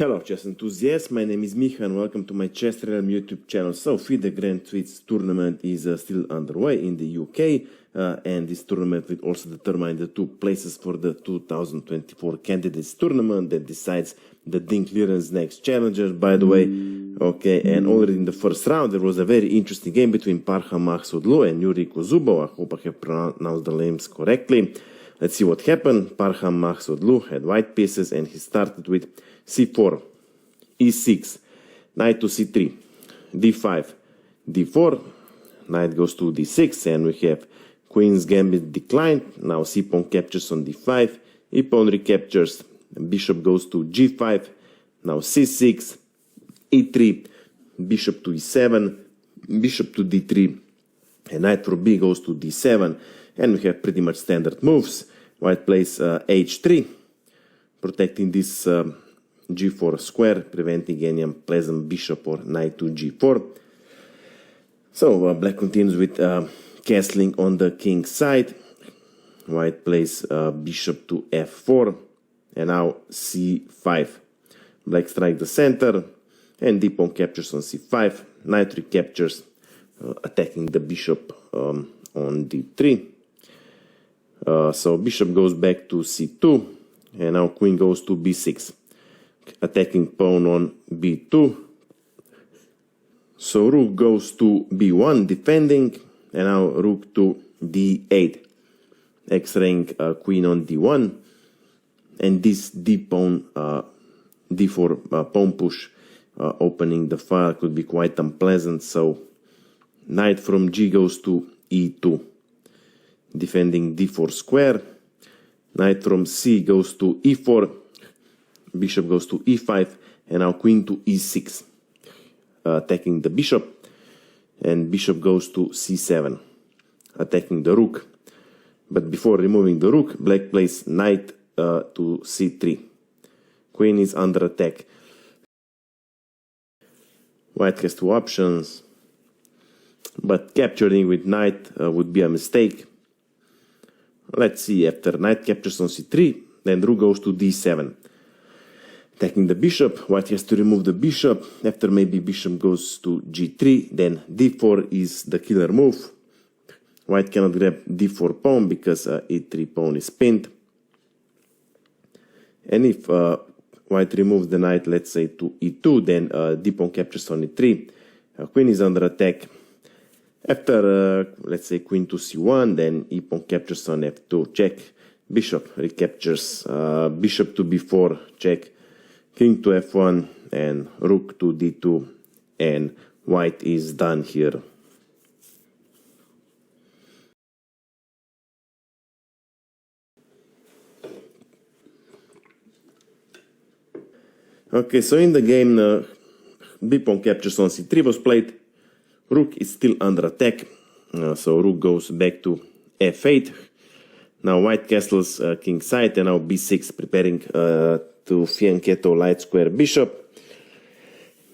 Hello chess enthusiasts, my name is Miha and welcome to my chessrealm YouTube channel. So FIDE Grand Swiss tournament is still underway in the UK and this tournament will also determine the two places for the 2024 candidates tournament that decides the Dean Clearance next challenger, by the way. Okay, and already in the first round there was a very interesting game between Parham Maghsoodloo and Yuriy Kuzubov. I hope I have pronounced the names correctly. Let's see what happened. Parham Maghsoodloo had white pieces and he started with c4, e6, knight to c3, d5, d4, knight goes to d6, and we have queen's gambit declined. Now c-pawn captures on d5, e-pawn recaptures, bishop goes to g5, now c6, e3, bishop to e7, bishop to d3, and knight for b goes to d7, and we have pretty much standard moves. White plays h3, protecting this g4 square, preventing any unpleasant bishop or knight to g4. So black continues with castling on the king side. White plays bishop to f4, and now c5. Black strikes the center, and d-pawn captures on c5. Knight recaptures, attacking the bishop on d3. So bishop goes back to c2, and now queen goes to b6, attacking pawn on b2. So rook goes to b1, defending, and now rook to d8, x-raying queen on d1, and this d-pawn, d4 pawn push, opening the file could be quite unpleasant. So knight from g goes to e2, defending d4 square. Knight from c goes to e4, bishop goes to e5, and now queen to e6, attacking the bishop, and bishop goes to c7, attacking the rook. But before removing the rook, black plays knight to c3. Queen is under attack. White has two options, but capturing with knight would be a mistake. Let's see, after knight captures on c3, then rook goes to d7, attacking the bishop. White has to remove the bishop. After maybe bishop goes to g3, then d4 is the killer move. White cannot grab d4 pawn because e3 pawn is pinned. And if white removes the knight, let's say to e2, then d-pawn captures on e3. Queen is under attack. After, let's say, queen to c1, then e-pawn captures on f2, check. Bishop recaptures, bishop to b4, check. King to f1, and rook to d2, and white is done here. Okay, so in the game, b-pawn captures on c3 was played. Rook is still under attack, so rook goes back to f8. Now white castles king side, and now b6, preparing to fianchetto light square bishop.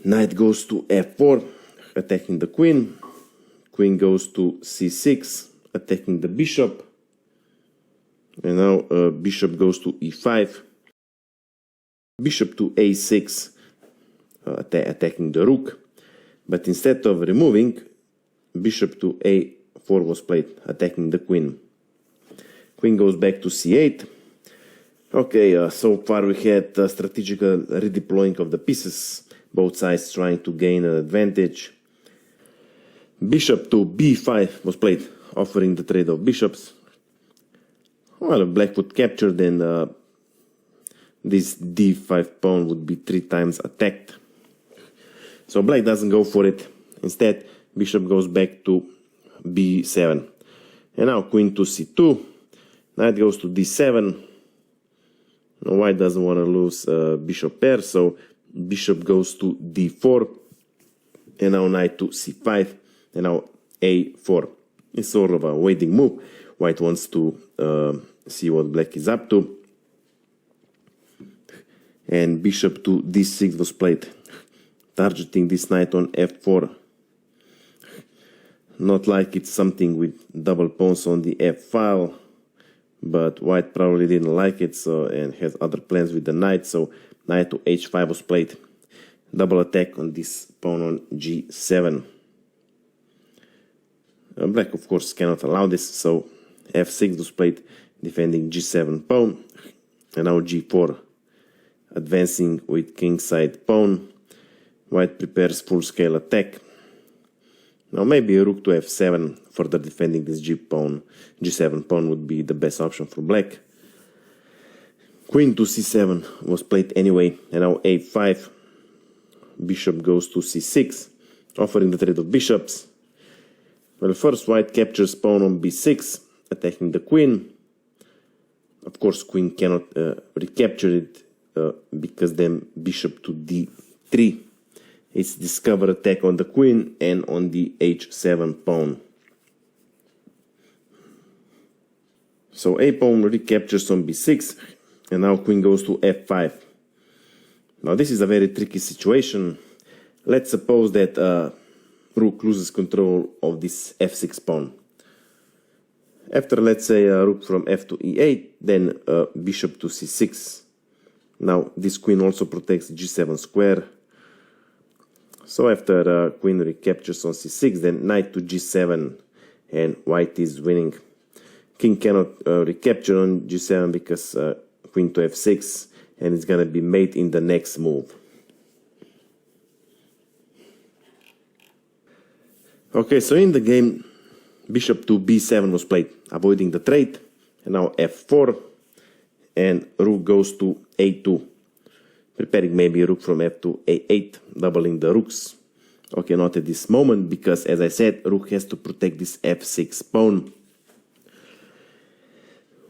Knight goes to f4, attacking the queen. Queen goes to c6, attacking the bishop. And now bishop goes to e5. Bishop to a6, attacking the rook. But instead of removing, bishop to a4 was played, attacking the queen. Queen goes back to c8. Okay, so far we had strategical redeploying of the pieces, both sides trying to gain an advantage. Bishop to b5 was played, offering the trade of bishops. Well, if black would capture, then this d5 pawn would be 3 times attacked. So black doesn't go for it. Instead, bishop goes back to b7. And now queen to c2. Knight goes to d7. Now white doesn't want to lose bishop pair, so bishop goes to d4. And now knight to c5. And now a4. It's sort of a waiting move. White wants to see what black is up to. And bishop to d6 was played, targeting this knight on f4. Not like it's something with double pawns on the f file, but white probably didn't like it, so and has other plans with the knight, so knight to h5 was played. Double attack on this pawn on g7. Black, of course, cannot allow this, so f6 was played, defending g7 pawn. And now g4, advancing with kingside pawn. White prepares full-scale attack. Now maybe a rook to f7, further defending this g7 pawn would be the best option for black. Queen to c7 was played anyway, and now a5. Bishop goes to c6, offering the trade of bishops. Well, first white captures pawn on b6, attacking the queen. Of course, queen cannot recapture it because then bishop to d3. It's discover attack on the queen and on the h7 pawn. So a pawn recaptures on b6, and now queen goes to f5. Now this is a very tricky situation. Let's suppose that rook loses control of this f6 pawn. After, let's say, rook from f to e8, then bishop to c6. Now this queen also protects g7 square. So after queen recaptures on c6, then knight to g7, and white is winning. King cannot recapture on g7 because queen to f6, and it's gonna be mate in the next move. Okay, so in the game, bishop to b7 was played, avoiding the trade, and now f4, and rook goes to a2, preparing maybe a rook from f to a8, doubling the rooks. Okay, not at this moment, because as I said, rook has to protect this f6 pawn.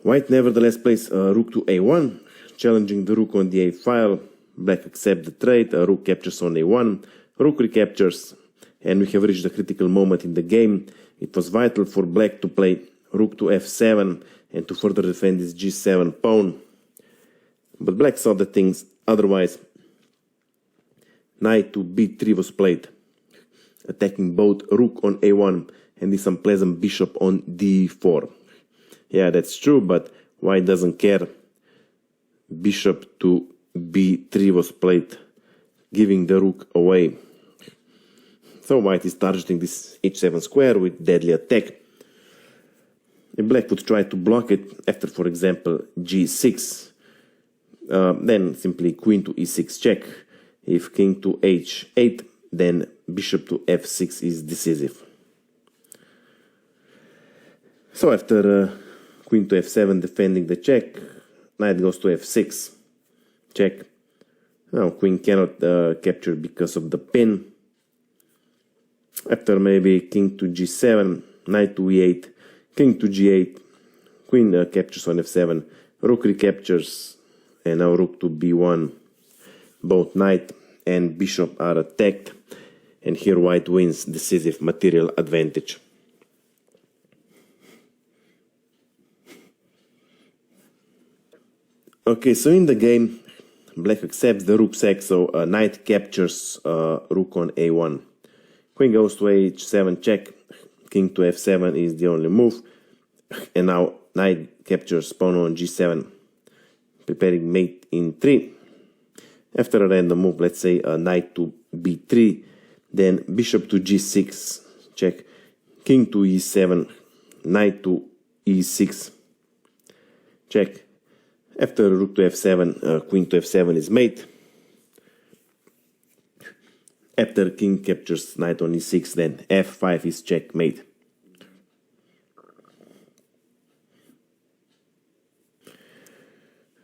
White nevertheless plays rook to a1, challenging the rook on the a file. Black accepts the trade, rook captures on a1, rook recaptures, and we have reached the critical moment in the game. It was vital for black to play rook to f7 and to further defend this g7 pawn. But black saw the things otherwise. Knight to b3 was played, attacking both rook on a1 and this unpleasant bishop on d4. Yeah, that's true, but white doesn't care. Bishop to b3 was played, giving the rook away. So white is targeting this h7 square with deadly attack. If black would try to block it after, for example, g6, then simply queen to e6 check. If king to h8, then bishop to f6 is decisive. So after queen to f7 defending the check, knight goes to f6, check. Now queen cannot capture because of the pin. After maybe king to g7, knight to e8, king to g8, queen captures on f7, rook recaptures, and now rook to b1. Both knight and bishop are attacked, and here white wins decisive material advantage. Okay, so in the game, black accepts the rook sack, so knight captures rook on a1. Queen goes to h7 check, king to f7 is the only move, and now knight captures pawn on g7, preparing mate in 3. After a random move, let's say knight to b3, then bishop to g6 check, king to e7, knight to e6 check. After rook to f7, queen to f7 is mate. After king captures knight on e6, then f5 is checkmate.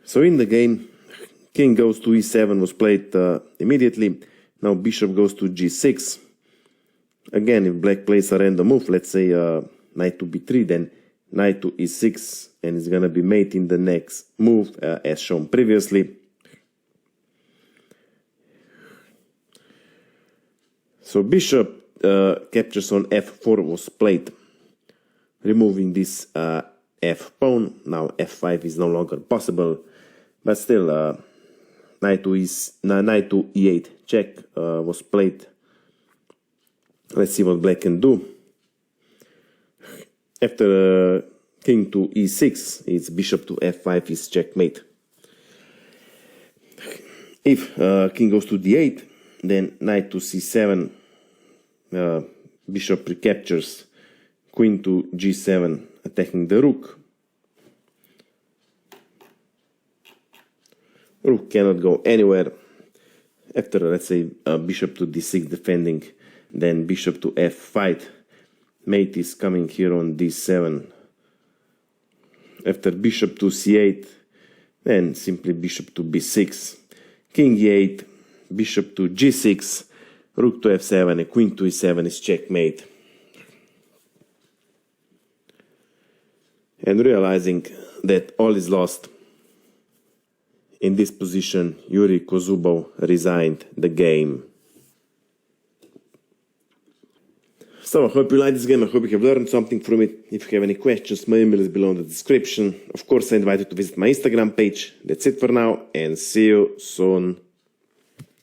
So in the game, king goes to e7 was played immediately. Now bishop goes to g6. Again, if black plays a random move, let's say knight to b3, then knight to e6, and it's gonna be mate in the next move, as shown previously. So bishop captures on f4 was played, removing this f pawn. Now f5 is no longer possible, but still knight to e8 check was played. Let's see what black can do. After king to e6, it's bishop to f5 is checkmate. If king goes to d8, then knight to c7, bishop recaptures, queen to g7, attacking the rook. Rook cannot go anywhere. After, let's say, bishop to d6 defending, then bishop to f5. Mate is coming here on d7. After bishop to c8, then simply bishop to b6. King e8, bishop to g6, rook to f7, and queen to e7 is checkmate. And realizing that all is lost, in this position, Yuriy Kozubov resigned the game. So I hope you like this game, I hope you have learned something from it. If you have any questions, my email is below in the description. Of course, I invite you to visit my Instagram page. That's it for now, and see you soon.